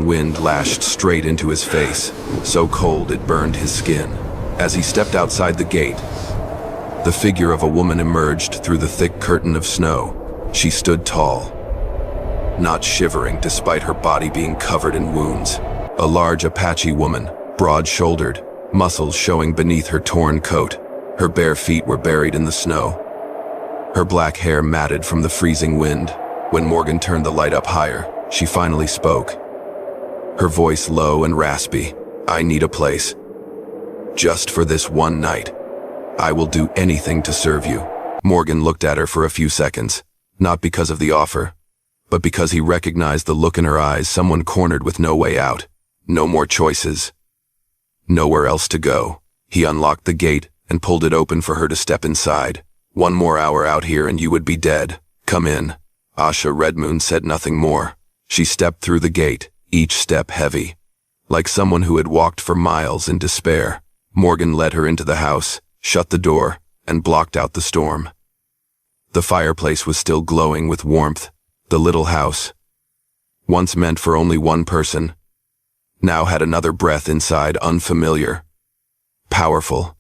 freezing wind lashed straight into his face, so cold it burned his skin. As he stepped outside the gate, the figure of a woman emerged through the thick curtain of snow. She stood tall, not shivering despite her body being covered in wounds. A large Apache woman, broad-shouldered, muscles showing beneath her torn coat. Her bare feet were buried in the snow, her black hair matted from the freezing wind. When Morgan turned the light up higher, she finally spoke, her voice low and raspy. "I need a place. Just for this one night. I will do anything to serve you." Morgan looked at her for a few seconds, not because of the offer, but because he recognized the look in her eyes, someone cornered with no way out, no more choices, nowhere else to go. He unlocked the gate and pulled it open for her to step inside. "One more hour out here and you would be dead. Come in." Asha Redmoon said nothing more. She stepped through the gate, each step heavy, like someone who had walked for miles in despair. Morgan led her into the house, shut the door, and blocked out the storm. The fireplace was still glowing with warmth. The little house, once meant for only one person, now had another breath inside, unfamiliar, powerful,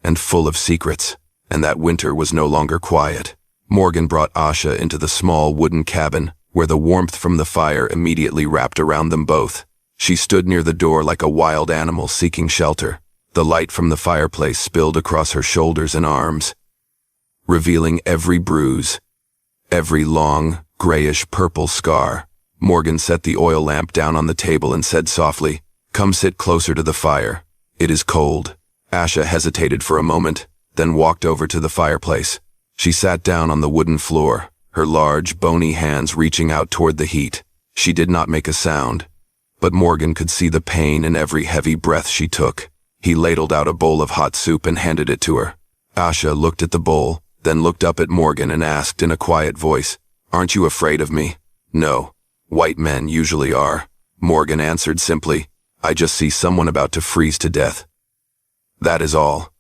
and full of secrets. And that winter was no longer quiet. Morgan brought Asha into the small wooden cabin, where the warmth from the fire immediately wrapped around them both. She stood near the door like a wild animal seeking shelter. The light from the fireplace spilled across her shoulders and arms, revealing every bruise, every long, grayish-purple scar. Morgan set the oil lamp down on the table and said softly, "Come sit closer to the fire. It is cold." Asha hesitated for a moment, then walked over to the fireplace. She sat down on the wooden floor, her large, bony hands reaching out toward the heat. She did not make a sound, but Morgan could see the pain in every heavy breath she took. He ladled out a bowl of hot soup and handed it to her. Asha looked at the bowl, then looked up at Morgan and asked in a quiet voice, "Aren't you afraid of me?" "No. White men usually are," Morgan answered simply. "I just see someone about to freeze to death. That is all."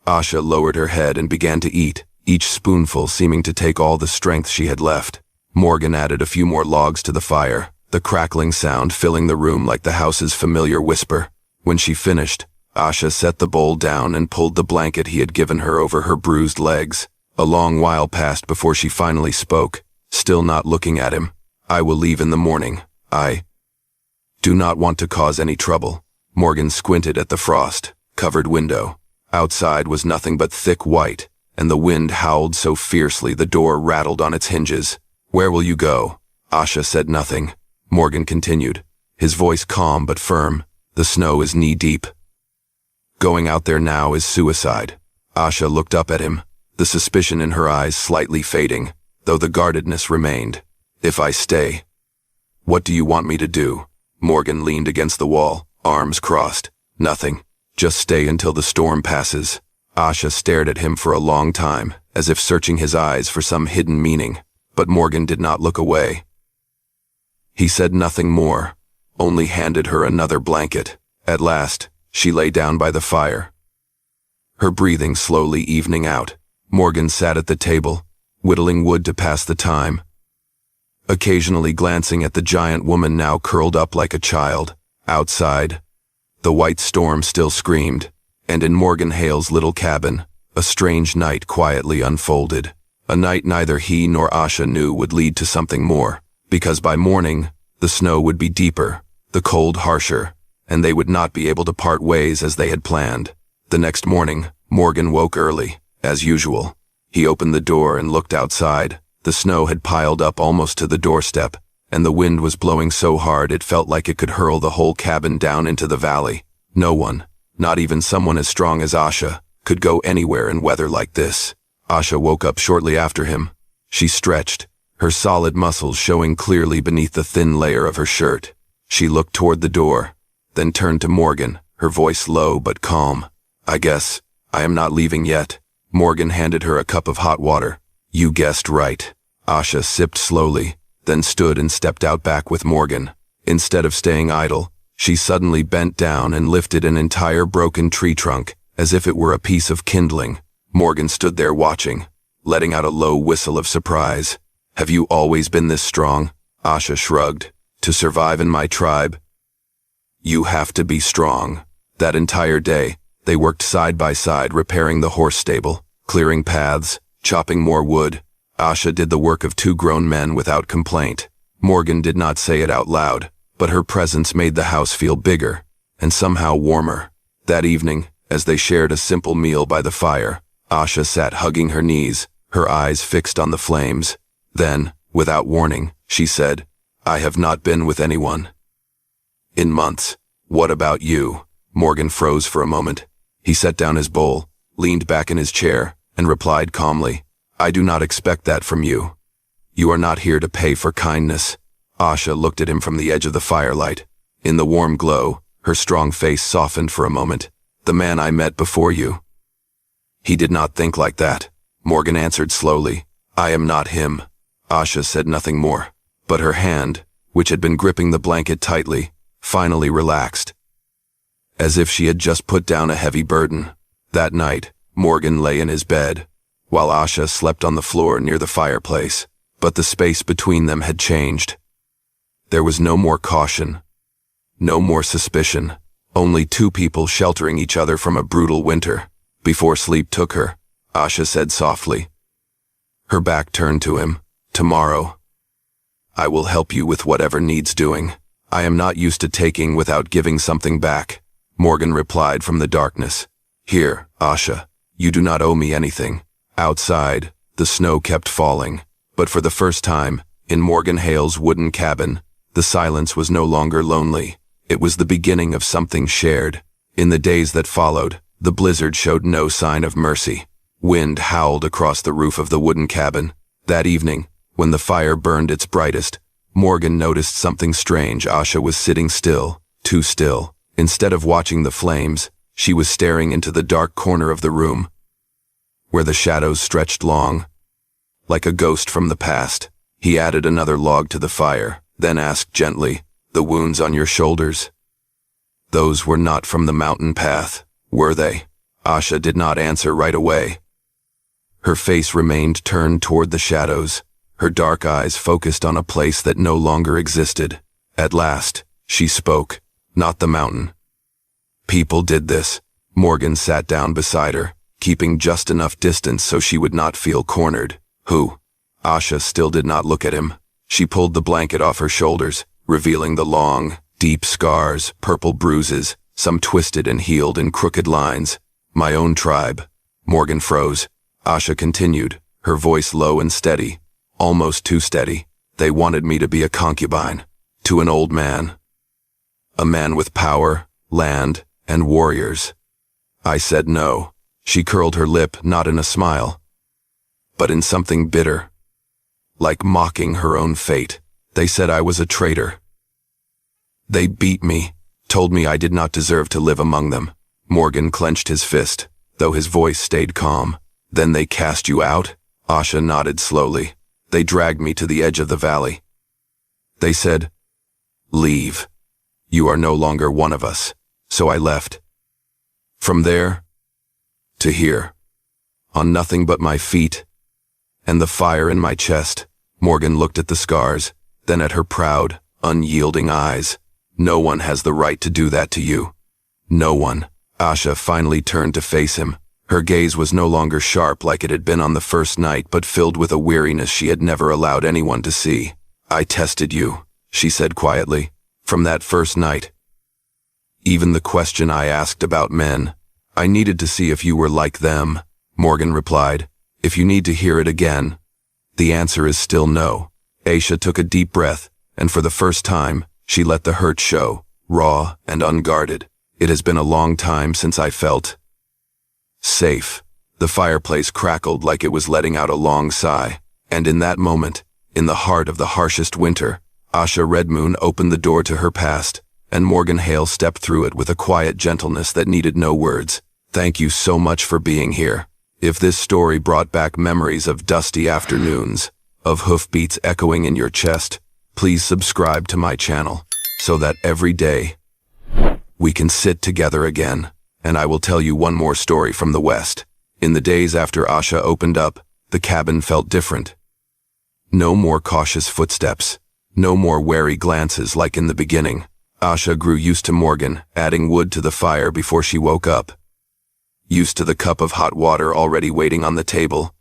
Asha lowered her head and began to eat, each spoonful seeming to take all the strength she had left. Morgan added a few more logs to the fire, the crackling sound filling the room like the house's familiar whisper. When she finished, Asha set the bowl down and pulled the blanket he had given her over her bruised legs. A long while passed before she finally spoke, still not looking at him. "I will leave in the morning. I do not want to cause any trouble." Morgan squinted at the frost-covered window. Outside was nothing but thick white, and the wind howled so fiercely the door rattled on its hinges. "Where will you go?" Asha said nothing. Morgan continued, his voice calm but firm. "The snow is knee-deep. Going out there now is suicide." Asha looked up at him, the suspicion in her eyes slightly fading, though the guardedness remained. "If I stay, what do you want me to do?" Morgan leaned against the wall, arms crossed. "Nothing. Just stay until the storm passes." Asha stared at him for a long time, as if searching his eyes for some hidden meaning, but Morgan did not look away. He said nothing more, only handed her another blanket. At last, she lay down by the fire, her breathing slowly evening out. Morgan sat at the table, whittling wood to pass the time, occasionally glancing at the giant woman now curled up like a child. Outside, the white storm still screamed, and in Morgan Hale's little cabin, a strange night quietly unfolded. A night neither he nor Asha knew would lead to something more, because by morning, the snow would be deeper, the cold harsher, and they would not be able to part ways as they had planned. The next morning, Morgan woke early, as usual. He opened the door and looked outside. The snow had piled up almost to the doorstep, and the wind was blowing so hard it felt like it could hurl the whole cabin down into the valley. No one, not even someone as strong as Asha, could go anywhere in weather like this. Asha woke up shortly after him. She stretched, her solid muscles showing clearly beneath the thin layer of her shirt. She looked toward the door, then turned to Morgan, her voice low but calm. "I guess I am not leaving yet." Morgan handed her a cup of hot water. "You guessed right." Asha sipped slowly, then stood and stepped out back with Morgan. Instead of staying idle, she suddenly bent down and lifted an entire broken tree trunk, as if it were a piece of kindling. Morgan stood there watching, letting out a low whistle of surprise. "Have you always been this strong?" Asha shrugged. To survive in my tribe, you have to be strong. That entire day, they worked side by side repairing the horse stable, clearing paths, chopping more wood. Asha did the work of 2 grown men without complaint. Morgan did not say it out loud, but her presence made the house feel bigger, and somehow warmer. That evening, as they shared a simple meal by the fire, Asha sat hugging her knees, her eyes fixed on the flames. Then, without warning, she said, "I have not been with anyone in months. What about you?" Morgan froze for a moment. He set down his bowl, leaned back in his chair, and replied calmly, "I do not expect that from you. You are not here to pay for kindness." Asha looked at him from the edge of the firelight. In the warm glow, her strong face softened for a moment. "The man I met before you. He did not think like that." Morgan answered slowly, "I am not him." Asha said nothing more, but her hand, which had been gripping the blanket tightly, finally relaxed, as if she had just put down a heavy burden. That night, Morgan lay in his bed, while Asha slept on the floor near the fireplace, but the space between them had changed. There was no more caution, no more suspicion, only 2 people sheltering each other from a brutal winter. Before sleep took her, Asha said softly, her back turned to him, "Tomorrow, I will help you with whatever needs doing. I am not used to taking without giving something back." Morgan replied from the darkness, "Here, Asha, you do not owe me anything." Outside, the snow kept falling, but for the first time, in Morgan Hale's wooden cabin, the silence was no longer lonely. It was the beginning of something shared. In the days that followed, the blizzard showed no sign of mercy. Wind howled across the roof of the wooden cabin. That evening, when the fire burned its brightest, Morgan noticed something strange. Asha was sitting still, too still. Instead of watching the flames, she was staring into the dark corner of the room, where the shadows stretched long, like a ghost from the past. He added another log to the fire, then asked gently, "The wounds on your shoulders? Those were not from the mountain path, were they?" Asha did not answer right away. Her face remained turned toward the shadows, her dark eyes focused on a place that no longer existed. At last, she spoke, "Not the mountain. People did this." Morgan sat down beside her, keeping just enough distance so she would not feel cornered. "Who?" Asha still did not look at him. She pulled the blanket off her shoulders, revealing the long, deep scars, purple bruises, some twisted and healed in crooked lines. "My own tribe." Morgan froze. Asha continued, her voice low and steady, almost too steady. "They wanted me to be a concubine, to an old man. A man with power, land, and warriors. I said no." She curled her lip, not in a smile, but in something bitter, like mocking her own fate. "They said I was a traitor. They beat me, told me I did not deserve to live among them." Morgan clenched his fist, though his voice stayed calm. "Then they cast you out?" Asha nodded slowly. "They dragged me to the edge of the valley. They said, 'Leave. You are no longer one of us.' So I left. From there, to here, on nothing but my feet, and the fire in my chest." Morgan looked at the scars, then at her proud, unyielding eyes. "No one has the right to do that to you. No one." Asha finally turned to face him. Her gaze was no longer sharp like it had been on the first night, but filled with a weariness she had never allowed anyone to see. "I tested you," she said quietly, "from that first night. Even the question I asked about men. I needed to see if you were like them." Morgan replied, "If you need to hear it again, the answer is still no." Asha took a deep breath, and for the first time, she let the hurt show, raw and unguarded. "It has been a long time since I felt safe." The fireplace crackled like it was letting out a long sigh, and in that moment, in the heart of the harshest winter, Asha Redmoon opened the door to her past, and Morgan Hale stepped through it with a quiet gentleness that needed no words. "Thank you so much for being here." If this story brought back memories of dusty afternoons, of hoofbeats echoing in your chest, please subscribe to my channel, so that every day we can sit together again. And I will tell you one more story from the West. In the days after Asha opened up, the cabin felt different. No more cautious footsteps. No more wary glances like in the beginning. Asha grew used to Morgan, adding wood to the fire before she woke up. Used to the cup of hot water already waiting on the table,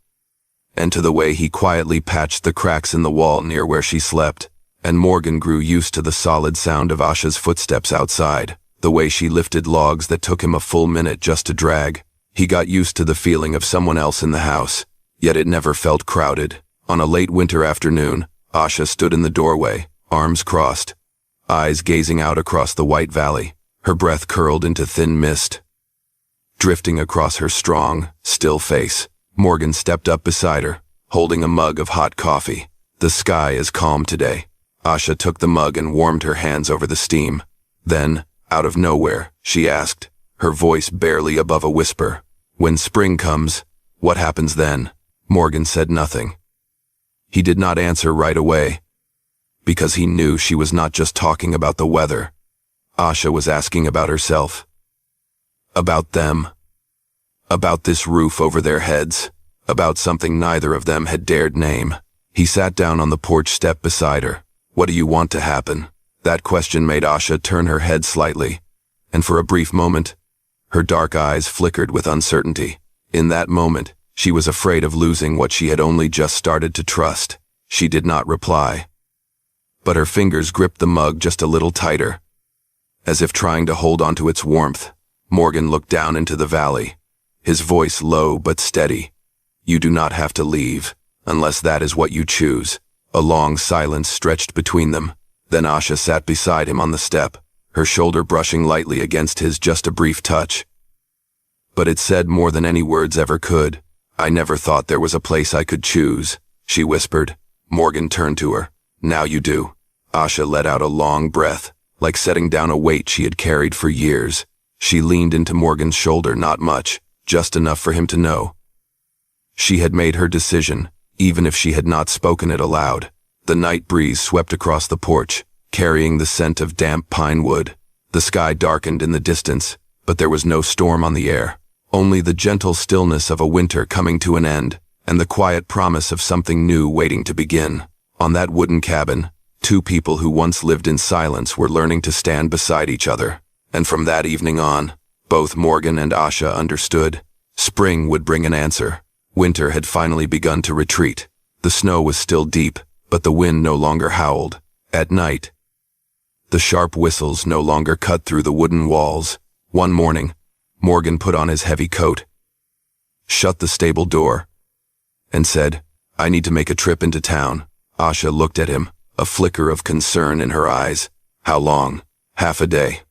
and to the way he quietly patched the cracks in the wall near where she slept. And Morgan grew used to the solid sound of Asha's footsteps outside, the way she lifted logs that took him a full minute just to drag. He got used to the feeling of someone else in the house, yet it never felt crowded. On a late winter afternoon, Asha stood in the doorway, arms crossed, eyes gazing out across the white valley. Her breath curled into thin mist, drifting across her strong, still face. Morgan stepped up beside her, holding a mug of hot coffee. The sky is calm today. Asha took the mug and warmed her hands over the steam. Then, out of nowhere, she asked, her voice barely above a whisper, "When spring comes, what happens then?" Morgan said nothing. He did not answer right away, because he knew she was not just talking about the weather. Asha was asking about herself. About them. About this roof over their heads. About something neither of them had dared name. He sat down on the porch step beside her. "What do you want to happen?" That question made Asha turn her head slightly, and for a brief moment, her dark eyes flickered with uncertainty. In that moment, she was afraid of losing what she had only just started to trust. She did not reply, but her fingers gripped the mug just a little tighter, as if trying to hold onto its warmth. Morgan looked down into the valley, his voice low but steady. "You do not have to leave, unless that is what you choose." A long silence stretched between them. Then Asha sat beside him on the step, her shoulder brushing lightly against his. Just a brief touch, but it said more than any words ever could. "I never thought there was a place I could choose," she whispered. Morgan turned to her. "Now you do." Asha let out a long breath, like setting down a weight she had carried for years. She leaned into Morgan's shoulder, not much, just enough for him to know. She had made her decision, even if she had not spoken it aloud. The night breeze swept across the porch, carrying the scent of damp pine wood. The sky darkened in the distance, but there was no storm on the air. Only the gentle stillness of a winter coming to an end, and the quiet promise of something new waiting to begin. On that wooden cabin, two people who once lived in silence were learning to stand beside each other. And from that evening on, both Morgan and Asha understood. Spring would bring an answer. Winter had finally begun to retreat. The snow was still deep, but the wind no longer howled. At night, the sharp whistles no longer cut through the wooden walls. One morning, Morgan put on his heavy coat, shut the stable door, and said, "I need to make a trip into town." Asha looked at him, a flicker of concern in her eyes. "How long?" "Half a day.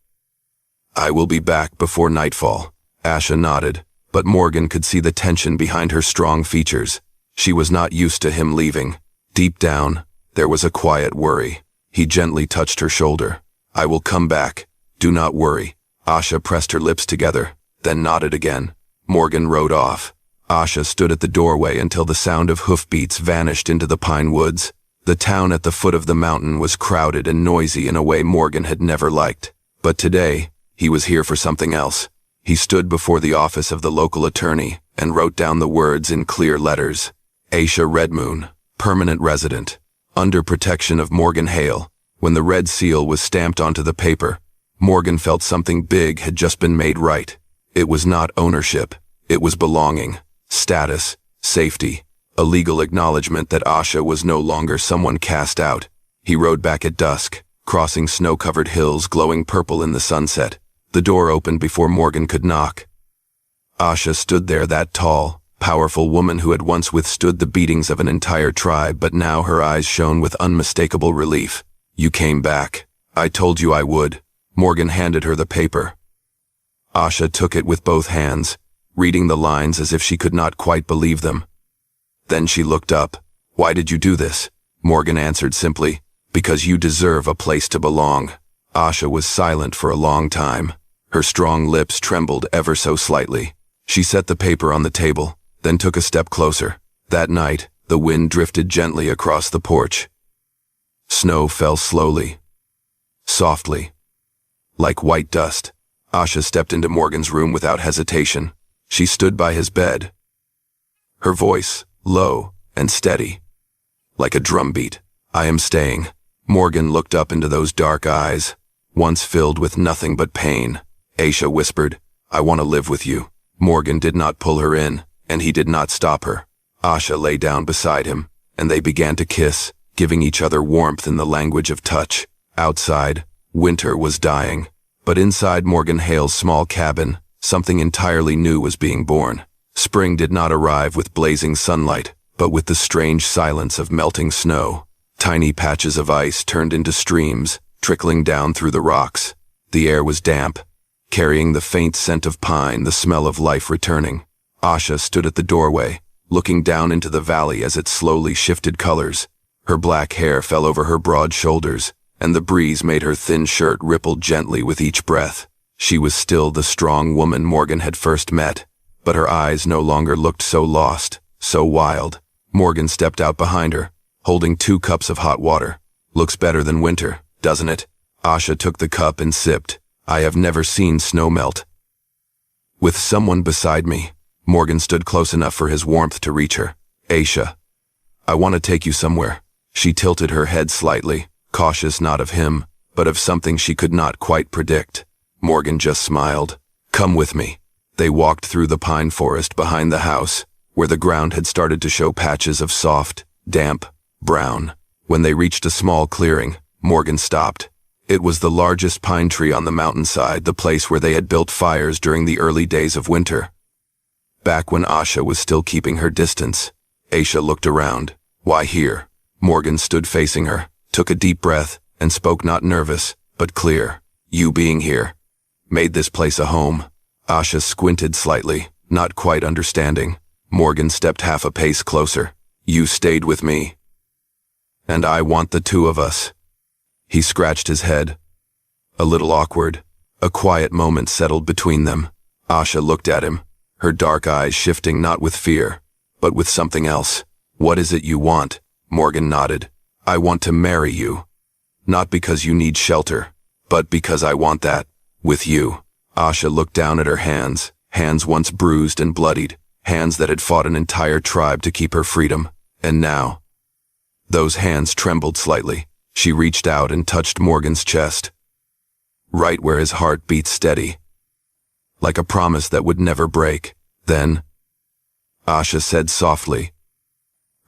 I will be back before nightfall." Asha nodded, but Morgan could see the tension behind her strong features. She was not used to him leaving. Deep down, there was a quiet worry. He gently touched her shoulder. "I will come back. Do not worry." Asha pressed her lips together, then nodded again. Morgan rode off. Asha stood at the doorway until the sound of hoofbeats vanished into the pine woods. The town at the foot of the mountain was crowded and noisy in a way Morgan had never liked. But today, he was here for something else. He stood before the office of the local attorney and wrote down the words in clear letters. Aisha Redmoon, permanent resident, under protection of Morgan Hale. When the red seal was stamped onto the paper, Morgan felt something big had just been made right. It was not ownership. It was belonging, status, safety, a legal acknowledgement that Asha was no longer someone cast out. He rode back at dusk, crossing snow-covered hills glowing purple in the sunset. The door opened before Morgan could knock. Asha stood there, that tall, powerful woman who had once withstood the beatings of an entire tribe, but now her eyes shone with unmistakable relief. "You came back. I told you I would." Morgan handed her the paper. Asha took it with both hands, reading the lines as if she could not quite believe them. Then she looked up. "Why did you do this?" Morgan answered simply, "Because you deserve a place to belong." Asha was silent for a long time. Her strong lips trembled ever so slightly. She set the paper on the table, then took a step closer. That night, the wind drifted gently across the porch. Snow fell slowly, softly, like white dust. Asha stepped into Morgan's room without hesitation. She stood by his bed, her voice low and steady, like a drumbeat. "I am staying." Morgan looked up into those dark eyes, once filled with nothing but pain. Aisha whispered, "I want to live with you." Morgan did not pull her in, and he did not stop her. Asha lay down beside him, and they began to kiss, giving each other warmth in the language of touch. Outside, winter was dying, but inside Morgan Hale's small cabin, something entirely new was being born. Spring did not arrive with blazing sunlight, but with the strange silence of melting snow. Tiny patches of ice turned into streams, trickling down through the rocks. The air was damp, carrying the faint scent of pine, the smell of life returning. Asha stood at the doorway, looking down into the valley as it slowly shifted colors. Her black hair fell over her broad shoulders, and the breeze made her thin shirt ripple gently with each breath. She was still the strong woman Morgan had first met, but her eyes no longer looked so lost, so wild. Morgan stepped out behind her, holding 2 cups of hot water. "Looks better than winter, doesn't it?" Asha took the cup and sipped. "I have never seen snow melt." With someone beside me, Morgan stood close enough for his warmth to reach her. "Aisha, I want to take you somewhere." She tilted her head slightly, cautious not of him, but of something she could not quite predict. Morgan just smiled. "Come with me." They walked through the pine forest behind the house, where the ground had started to show patches of soft, damp brown. When they reached a small clearing, Morgan stopped. It was the largest pine tree on the mountainside, the place where they had built fires during the early days of winter. Back when Asha was still keeping her distance, Aisha looked around. "Why here?" Morgan stood facing her, took a deep breath, and spoke not nervous, but clear. "You being here made this place a home." Asha squinted slightly, not quite understanding. Morgan stepped half a pace closer. "You stayed with me, and I want the 2 of us." He scratched his head. A little awkward. A quiet moment settled between them. Asha looked at him, her dark eyes shifting not with fear, but with something else. "What is it you want?" Morgan nodded. "I want to marry you. Not because you need shelter, but because I want that, with you." Asha looked down at her hands, hands once bruised and bloodied, hands that had fought an entire tribe to keep her freedom. And now, those hands trembled slightly. She reached out and touched Morgan's chest, right where his heart beat steady, like a promise that would never break. Then, Asha said softly,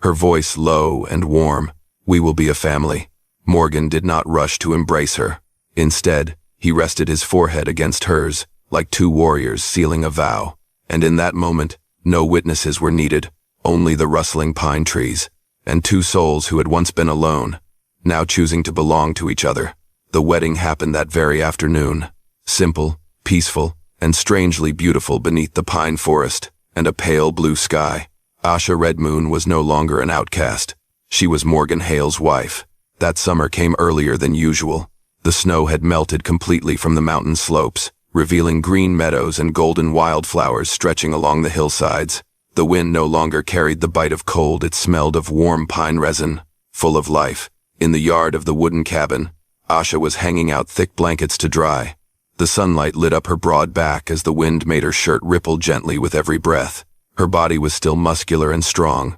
her voice low and warm, "We will be a family." Morgan did not rush to embrace her. Instead, he rested his forehead against hers, like 2 warriors sealing a vow. And in that moment, no witnesses were needed, only the rustling pine trees, and 2 souls who had once been alone, now choosing to belong to each other. The wedding happened that very afternoon, simple, peaceful, and strangely beautiful beneath the pine forest and a pale blue sky. Asha Redmoon was no longer an outcast. She was Morgan Hale's wife. That summer came earlier than usual. The snow had melted completely from the mountain slopes, revealing green meadows and golden wildflowers stretching along the hillsides. The wind no longer carried the bite of cold, it smelled of warm pine resin, full of life. In the yard of the wooden cabin, Asha was hanging out thick blankets to dry. The sunlight lit up her broad back as the wind made her shirt ripple gently with every breath. Her body was still muscular and strong,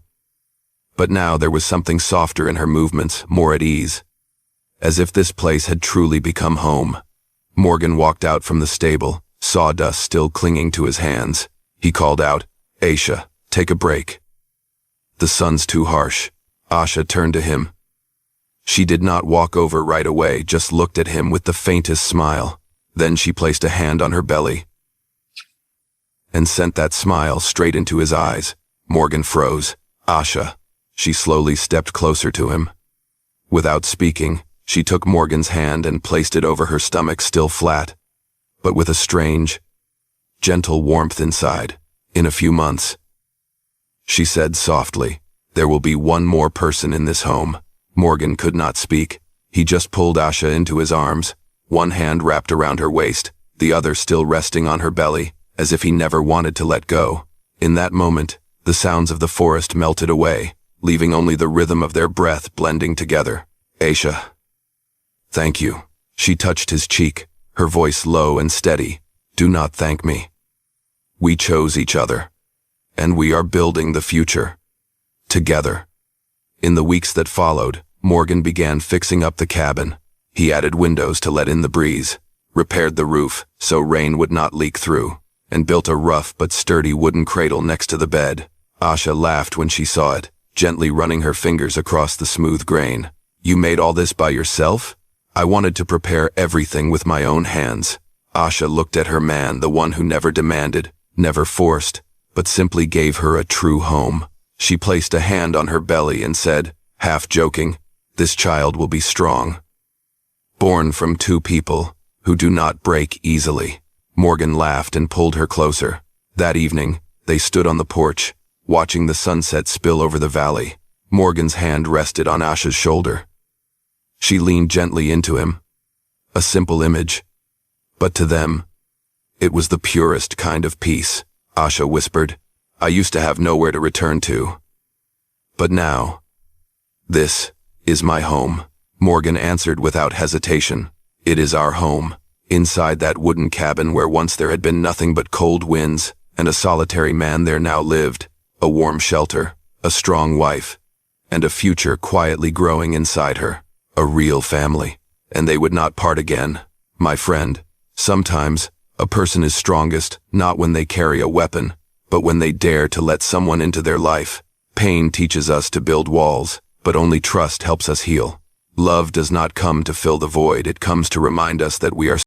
but now there was something softer in her movements, more at ease, as if this place had truly become home. Morgan walked out from the stable, sawdust still clinging to his hands. He called out, "Aisha, take a break. The sun's too harsh." Asha turned to him. She did not walk over right away, just looked at him with the faintest smile. Then she placed a hand on her belly and sent that smile straight into his eyes. Morgan froze. "Asha." She slowly stepped closer to him. Without speaking, she took Morgan's hand and placed it over her stomach, still flat, but with a strange, gentle warmth inside. "In a few months," she said softly, "there will be one more person in this home." Morgan could not speak. He just pulled Asha into his arms, one hand wrapped around her waist, the other still resting on her belly, as if he never wanted to let go. In that moment, the sounds of the forest melted away, leaving only the rhythm of their breath blending together. "Aisha, thank you." She touched his cheek, her voice low and steady. "Do not thank me. We chose each other, and we are building the future together." In the weeks that followed, Morgan began fixing up the cabin. He added windows to let in the breeze, repaired the roof so rain would not leak through, and built a rough but sturdy wooden cradle next to the bed. Asha laughed when she saw it, gently running her fingers across the smooth grain. "You made all this by yourself?" "I wanted to prepare everything with my own hands." Asha looked at her man, the one who never demanded, never forced, but simply gave her a true home. She placed a hand on her belly and said, half joking, "This child will be strong. Born from two people who do not break easily." Morgan laughed and pulled her closer. That evening, they stood on the porch, watching the sunset spill over the valley. Morgan's hand rested on Asha's shoulder. She leaned gently into him. A simple image. But to them, it was the purest kind of peace. Asha whispered, "I used to have nowhere to return to. But now, this is my home." Morgan answered without hesitation. "It is our home. Inside that wooden cabin where once there had been nothing but cold winds and a solitary man, there now lived a warm shelter, a strong wife, and a future quietly growing inside her. A real family. And they would not part again. My friend, sometimes a person is strongest not when they carry a weapon, but when they dare to let someone into their life. Pain teaches us to build walls, but only trust helps us heal. Love does not come to fill the void, it comes to remind us that we are